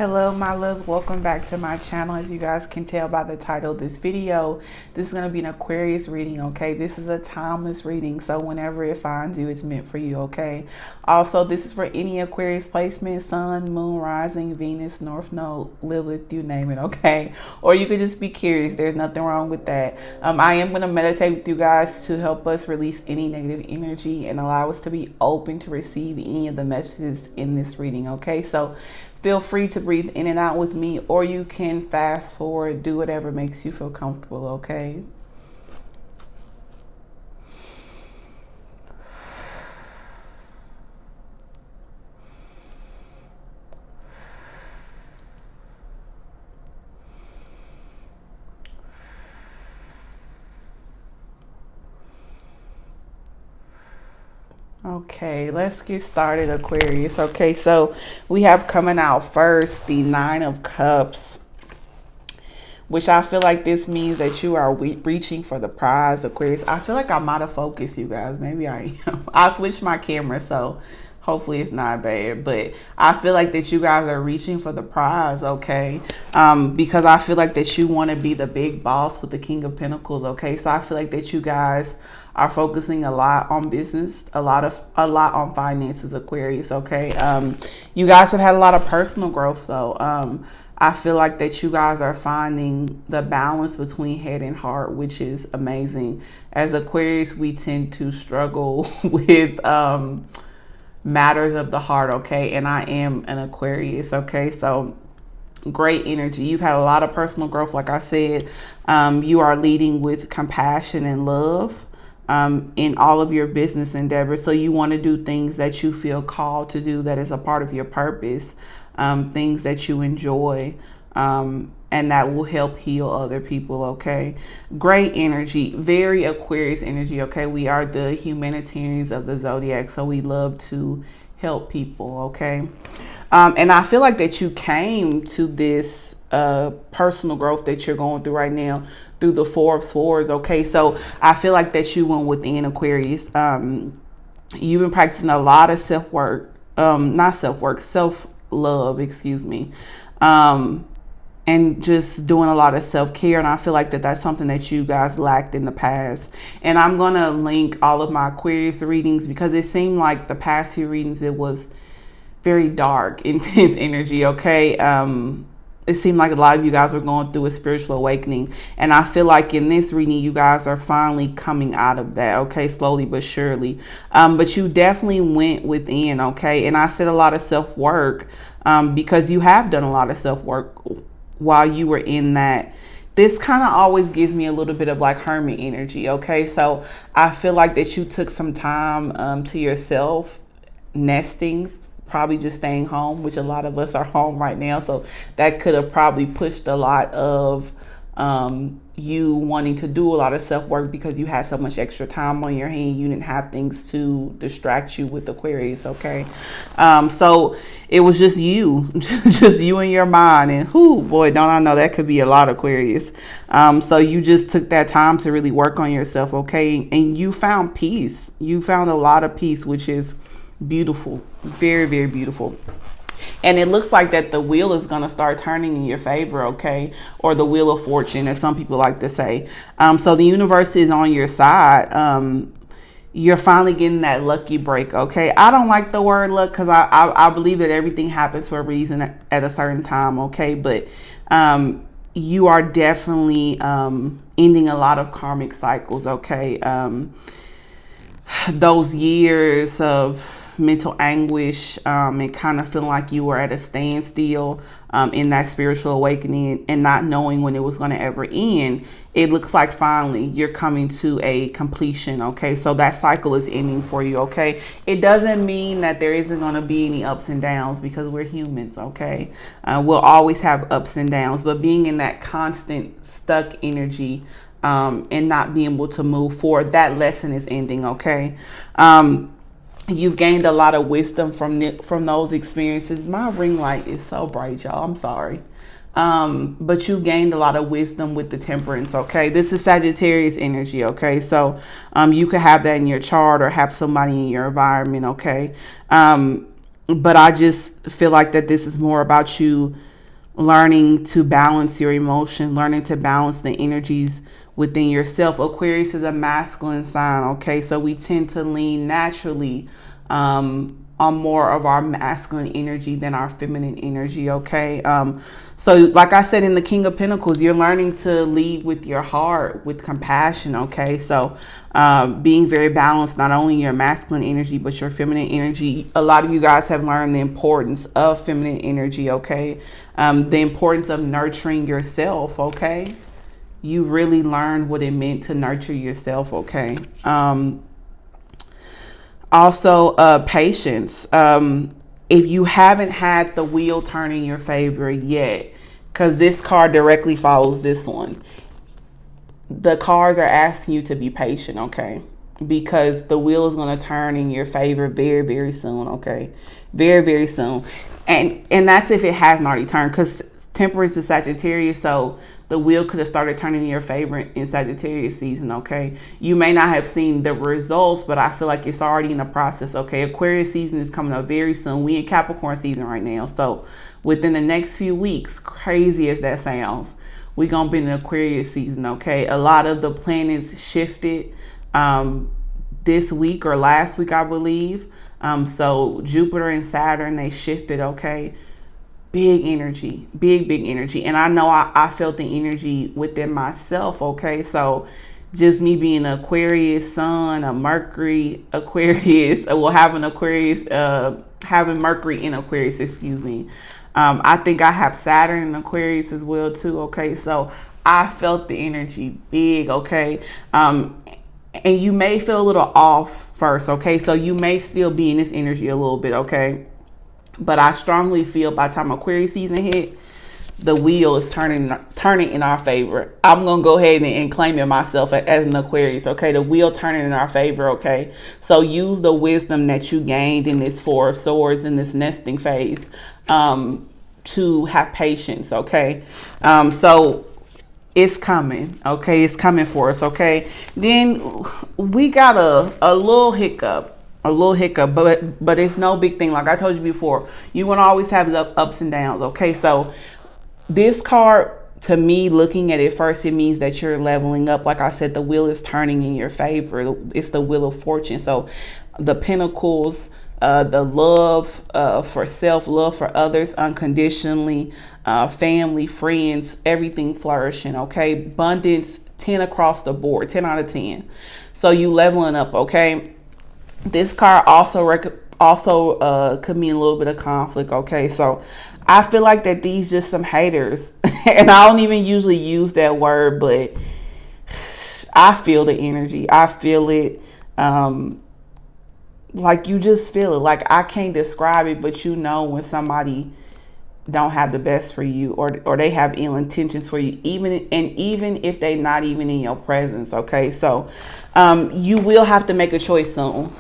Hello my loves, welcome back to my channel. As you guys can tell by the title of this video, this is going to be an Aquarius reading, okay? This is a timeless reading, so whenever it finds you, it's meant for you, okay? Also, this is for any Aquarius placement: sun, moon, rising, Venus, north node, Lilith, you name it, okay? Or you could just be curious. There's nothing wrong with that. I am going to meditate with you guys to help us release any negative energy and allow us to be open to receive any of the messages in this reading, okay? So feel free to breathe in and out with me, or you can fast forward, do whatever makes you feel comfortable, okay? Okay, let's get started, Aquarius. Okay, so we have coming out first the Nine of Cups, which I feel like this means that you are reaching for the prize, Aquarius. I feel like I'm out of focus, you guys. Maybe I am. I switched my camera, so hopefully it's not bad. But I feel like that you guys are reaching for the prize, okay? Because I feel like that you want to be the big boss with the King of Pentacles, okay? So I feel like that you guys are focusing a lot on business, a lot on finances, Aquarius, okay? You guys have had a lot of personal growth, though. I feel like that you guys are finding the balance between head and heart, which is amazing. As Aquarius, we tend to struggle with matters of the heart, okay? And I am an Aquarius, okay? So great energy. You've had a lot of personal growth, like I said. You are leading with compassion and love in all of your business endeavors. So you want to do things that you feel called to do, that is a part of your purpose, things that you enjoy, and that will help heal other people, okay? Great energy, very Aquarius energy, okay? We are the humanitarians of the zodiac, so we love to help people, okay? And I feel like that you came to this personal growth that you're going through right now through the Four of Swords, okay? So I feel like that you went within, Aquarius. You've been practicing a lot of self-work, self-love, excuse me, and just doing a lot of self-care. And I feel like that that's something that you guys lacked in the past. And I'm going to link all of my Aquarius readings, because it seemed like the past few readings, it was very dark, intense energy, okay? It seemed like a lot of you guys were going through a spiritual awakening. And I feel like in this reading, you guys are finally coming out of that, okay? Slowly but surely. But you definitely went within, okay? And I said a lot of self-work because you have done a lot of self-work while you were in that. This kind of always gives me a little bit of like hermit energy, okay? So I feel like that you took some time to yourself, nesting, probably just staying home, which a lot of us are home right now. So that could have probably pushed a lot of you wanting to do a lot of self-work because you had so much extra time on your hand. You didn't have things to distract you with, Aquarius, okay? So it was just you, just you and your mind. And whoo, boy, don't I know that could be a lot, Aquarius. So you just took that time to really work on yourself, okay? And you found peace. You found a lot of peace, which is beautiful, very, very beautiful. And it looks like that the wheel is going to start turning in your favor, okay? Or the wheel of fortune, as some people like to say. So the universe is on your side. You're finally getting that lucky break, okay? I don't like the word luck because I believe that everything happens for a reason at a certain time, okay? But you are definitely ending a lot of karmic cycles, okay? Those years of mental anguish and kind of feeling like you were at a standstill in that spiritual awakening and not knowing when it was going to ever end, it looks like finally you're coming to a completion, okay? So that cycle is ending for you, okay? It doesn't mean that there isn't going to be any ups and downs, because we're humans, okay? We'll always have ups and downs, but being in that constant stuck energy and not being able to move forward, that lesson is ending, okay? You've gained a lot of wisdom from those experiences. My ring light is so bright, y'all. I'm sorry. But you've gained a lot of wisdom with the Temperance, okay? This is Sagittarius energy, okay? So you could have that in your chart or have somebody in your environment, okay? But I just feel like that this is more about you learning to balance your emotion, learning to balance the energies within yourself. Aquarius is a masculine sign, okay? So we tend to lean naturally on more of our masculine energy than our feminine energy, okay? So like I said, in the King of Pentacles, you're learning to lead with your heart, with compassion, okay? So being very balanced, not only your masculine energy, but your feminine energy. A lot of you guys have learned the importance of feminine energy, okay? The importance of nurturing yourself, okay? You really learned what it meant to nurture yourself, okay? Also, patience. If you haven't had the wheel turn in your favor yet, because this card directly follows this one, the cards are asking you to be patient, okay? Because the wheel is going to turn in your favor very, very soon, okay? Very, very soon. And that's if it hasn't already turned, because Temperance is Sagittarius, so the wheel could have started turning in your favor in Sagittarius season, okay? You may not have seen the results, but I feel like it's already in the process, okay? Aquarius season is coming up very soon. We in Capricorn season right now, so within the next few weeks, crazy as that sounds, we're going to be in Aquarius season, okay? A lot of the planets shifted this week or last week, I believe. So Jupiter and Saturn, they shifted, okay? Big energy, big energy. And I know I felt the energy within myself, okay? So just me being an Aquarius sun, a Mercury Aquarius, well, having Aquarius, having Mercury in Aquarius, excuse me. I think I have Saturn in Aquarius as well too, okay? So I felt the energy big, okay? And you may feel a little off first, okay? So you may still be in this energy a little bit, okay? But I strongly feel by the time Aquarius season hit, the wheel is turning in our favor. I'm going to go ahead and claim it myself as an Aquarius, okay? The wheel turning in our favor, okay? So use the wisdom that you gained in this Four of Swords, in this nesting phase, to have patience, okay? So it's coming, okay? It's coming for us, okay? Then we got a little hiccup. But it's no big thing. Like I told you before, you're going to always have ups and downs, okay? So this card, to me, looking at it first, it means that you're leveling up. Like I said, the wheel is turning in your favor. It's the Wheel of Fortune. So the Pentacles, the love for self, love for others unconditionally, family, friends, everything flourishing, okay? Abundance, 10 across the board, 10 out of 10. So you leveling up, okay? This card also could mean a little bit of conflict, okay? So I feel like that these just some haters. And I don't even usually use that word, but I feel the energy. I feel it. Like you just feel it. Like I can't describe it, but you know when somebody don't have the best for you, or they have ill intentions for you, even if they not even in your presence, okay? So you will have to make a choice soon.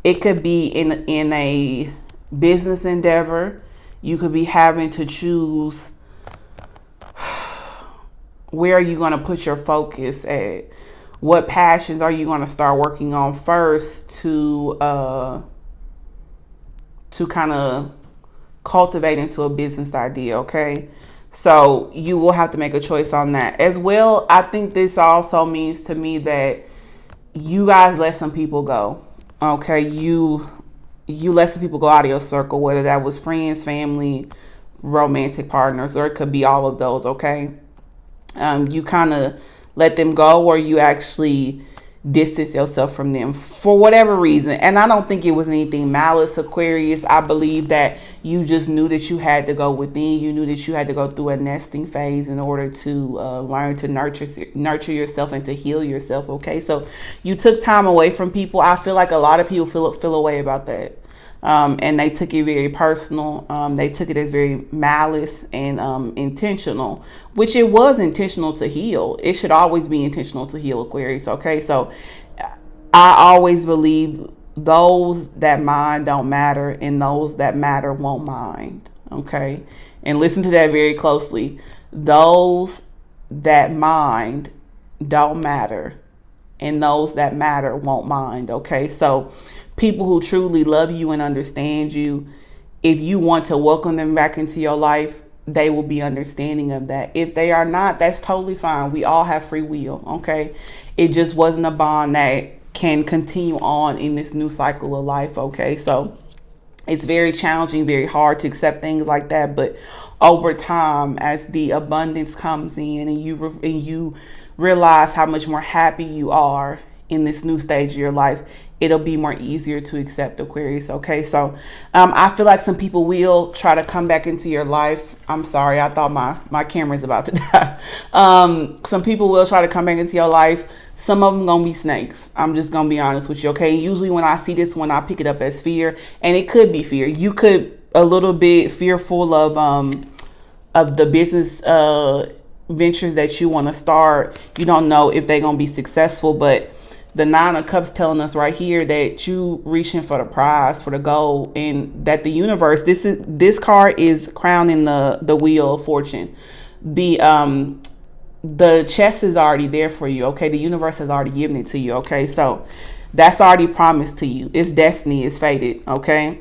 It could be in a business endeavor. You could be having to choose where are you going to put your focus at. What passions are you going to start working on first to kind of cultivate into a business idea, okay? So you will have to make a choice on that as well. I think this also means to me that you guys let some people go, okay? You let some people go out of your circle, whether that was friends, family, romantic partners, or it could be all of those, okay? You kind of let them go, or you actually distance yourself from them for whatever reason. And I don't think it was anything malice, Aquarius. I believe that you just knew that you had to go within. You knew that you had to go through a nesting phase in order to learn to nurture yourself and to heal yourself, okay? So you took time away from people. I feel like a lot of people feel a way about that. And they took it very personal. They took it as very malice and intentional, which it was intentional to heal. It should always be intentional to heal, Aquarius, okay? So I always believe those that mind don't matter, and those that matter won't mind, okay? And listen to that very closely. Those that mind don't matter, and those that matter won't mind, okay? So people who truly love you and understand you, if you want to welcome them back into your life, they will be understanding of that. If they are not, that's totally fine. We all have free will, okay? It just wasn't a bond that can continue on in this new cycle of life, okay? So it's very challenging, very hard to accept things like that, but over time, as the abundance comes in and you realize how much more happy you are in this new stage of your life, it'll be more easier to accept, Aquarius. Okay, so I feel like some people will try to come back into your life. I'm sorry, I thought my camera's about to die. Some people will try to come back into your life. Some of them gonna be snakes. I'm just gonna be honest with you. Okay, usually when I see this one, I pick it up as fear, and it could be fear. You could a little bit fearful of the business ventures that you want to start. You don't know if they're gonna be successful, but the Nine of Cups telling us right here that you reaching for the prize, for the goal, and that the universe, this card is crowning the wheel of fortune. The chest is already there for you, okay? The universe has already given it to you, okay? So that's already promised to you. It's destiny, it's fated, okay?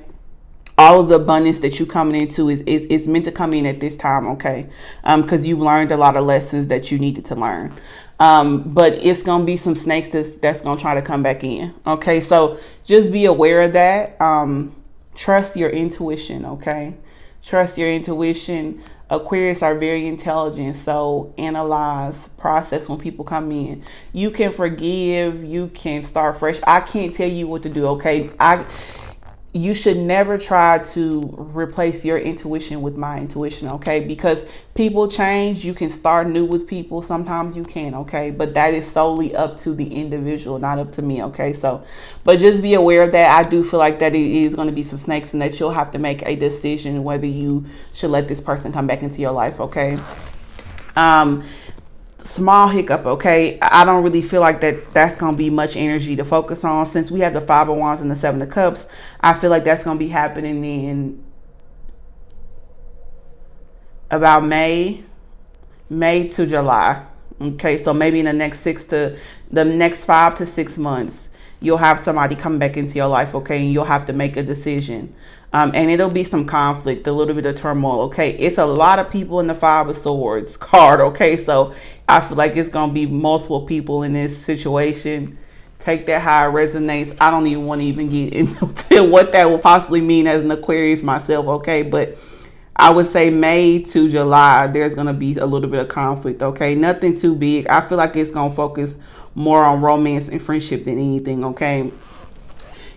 All of the abundance that you coming into is meant to come in at this time, okay? Because you've learned a lot of lessons that you needed to learn. But it's going to be some snakes that's going to try to come back in. Okay, so just be aware of that. Trust your intuition, okay? Trust your intuition. Aquarius are very intelligent, so analyze, process when people come in. You can forgive, you can start fresh. I can't tell you what to do, okay? You should never try to replace your intuition with my intuition, okay? Because people change. You can start new with people. Sometimes you can, okay? But that is solely up to the individual, not up to me, okay? So, but just be aware of that. I do feel like that it is going to be some snakes and that you'll have to make a decision whether you should let this person come back into your life, okay? Small hiccup, okay? I don't really feel like that's going to be much energy to focus on. Since we have the Five of Wands and the Seven of Cups, I feel like that's going to be happening in about May to July. Okay, so maybe in the next 5 to 6 months, you'll have somebody come back into your life, okay? And you'll have to make a decision. And it'll be some conflict, a little bit of turmoil, okay? It's a lot of people in the Five of Swords card, okay? So I feel like it's going to be multiple people in this situation. Take that how it resonates. I don't even want to even get into what that will possibly mean as an Aquarius myself, okay? But I would say May to July, there's going to be a little bit of conflict, okay? Nothing too big. I feel like it's going to focus more on romance and friendship than anything, okay?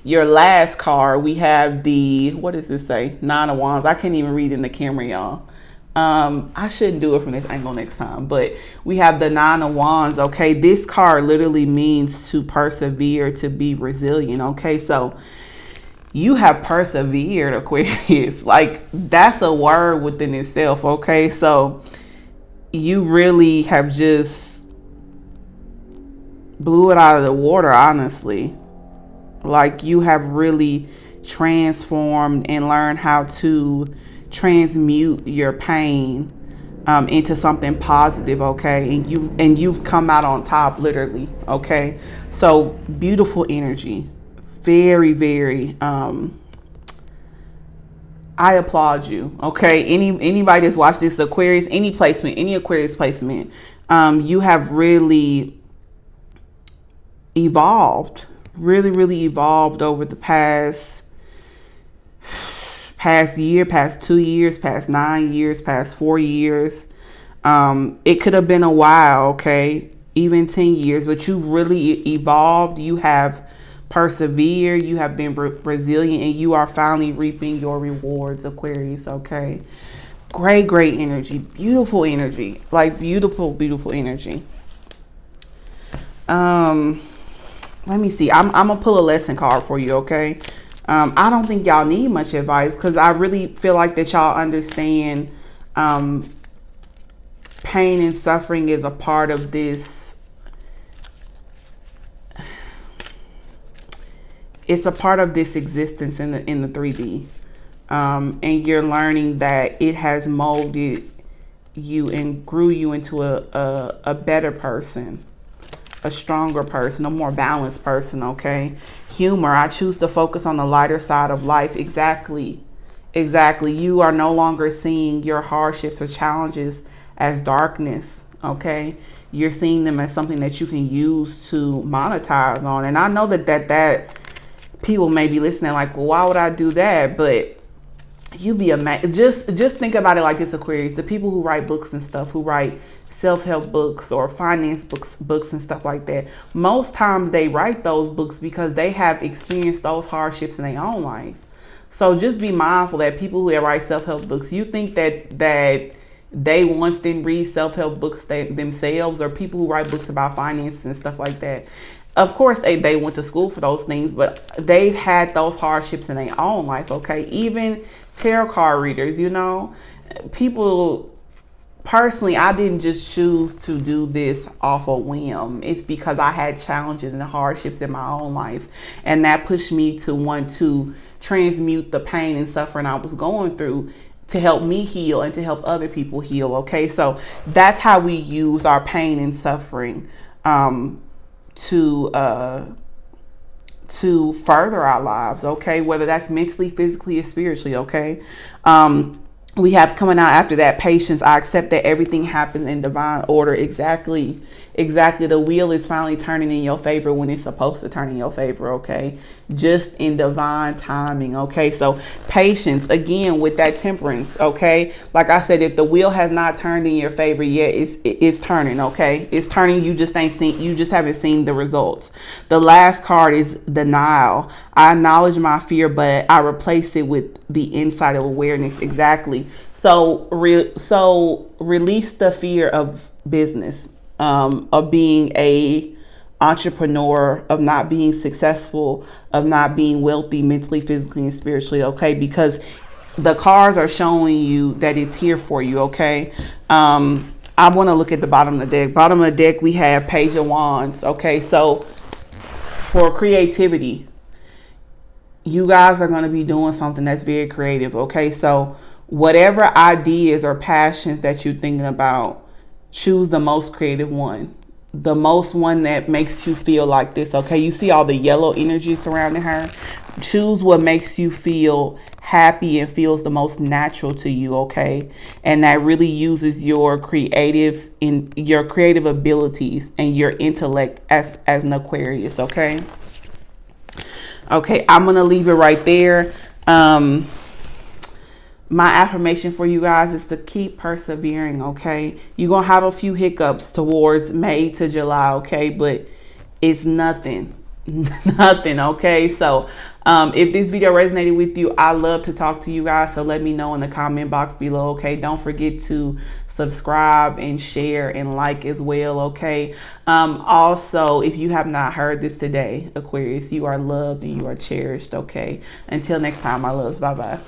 Your last card, we have what does this say? Nine of Wands. I can't even read in the camera, y'all. I shouldn't do it from this angle next time, but we have the Nine of Wands, okay? This card literally means to persevere, to be resilient, okay? So you have persevered, Aquarius. Like, that's a word within itself, okay? So you really have just blew it out of the water, honestly. Like, you have really transformed and learned how to transmute your pain into something positive, okay? And you've come out on top, literally, okay? So beautiful energy, very, very. I applaud you, okay? Anybody that's watched this Aquarius, any Aquarius placement, you have really evolved. Really evolved over the past year, past 2 years, past 9 years, past 4 years. It could have been a while, okay, even 10 years, but you really evolved. You have persevered, you have been resilient, and you are finally reaping your rewards, Aquarius, okay? Great energy, beautiful energy, like beautiful energy. Let me see. I'm gonna pull a lesson card for you, okay? I don't think y'all need much advice because I really feel like that y'all understand pain and suffering is a part of this. It's a part of this existence in the 3D, and you're learning that it has molded you and grew you into a better person. A stronger person, a more balanced person, okay? Humor, I choose to focus on the lighter side of life. Exactly. Exactly. You are no longer seeing your hardships or challenges as darkness. Okay. You're seeing them as something that you can use to monetize on. And I know that people may be listening like, well, why would I do that? But you be amazed. Just think about it like this, Aquarius. The people who write books and stuff, who write self-help books or finance books and stuff like that, most times they write those books because they have experienced those hardships in their own life. So just be mindful that people who write self-help books, you think that they once didn't read self-help books themselves, or people who write books about finance and stuff like that. Of course, they went to school for those things, but they've had those hardships in their own life, okay? Even tarot card readers, people, personally, I didn't just choose to do this off a whim. It's because I had challenges and hardships in my own life, and that pushed me to want to transmute the pain and suffering I was going through to help me heal and to help other people heal, okay? So that's how we use our pain and suffering to further our lives, okay? Whether that's mentally, physically, or spiritually, okay? We have coming out after that, patience. I accept that everything happens in divine order. Exactly. The wheel is finally turning in your favor when it's supposed to turn in your favor, okay? Just in divine timing, okay? So patience, again, with that temperance, okay? Like I said, if the wheel has not turned in your favor yet, it's turning, okay? It's turning. You just haven't seen the results. The last card is denial. I acknowledge my fear, but I replace it with the insight of awareness. Exactly. So release the fear of business, of being a entrepreneur, of not being successful, of not being wealthy mentally, physically, and spiritually, okay? Because the cards are showing you that it's here for you, okay? I want to look at the bottom of the deck. Bottom of the deck, we have Page of Wands, okay? So for creativity, you guys are going to be doing something that's very creative, okay? So whatever ideas or passions that you're thinking about, choose the most creative one. The most one that makes you feel like this, okay? You see all the yellow energy surrounding her. Choose what makes you feel happy and feels the most natural to you, okay? And that really uses your creative abilities and your intellect as an Aquarius, okay? Okay, I'm gonna leave it right there. My affirmation for you guys is to keep persevering, okay? You're gonna have a few hiccups towards May to July, okay? But it's nothing. Nothing, okay? So if this video resonated with you, I love to talk to you guys, so let me know in the comment box below, okay? Don't forget to subscribe and share and like as well, okay? Also, if you have not heard this today, Aquarius, you are loved and you are cherished, okay? Until next time, my loves, bye bye.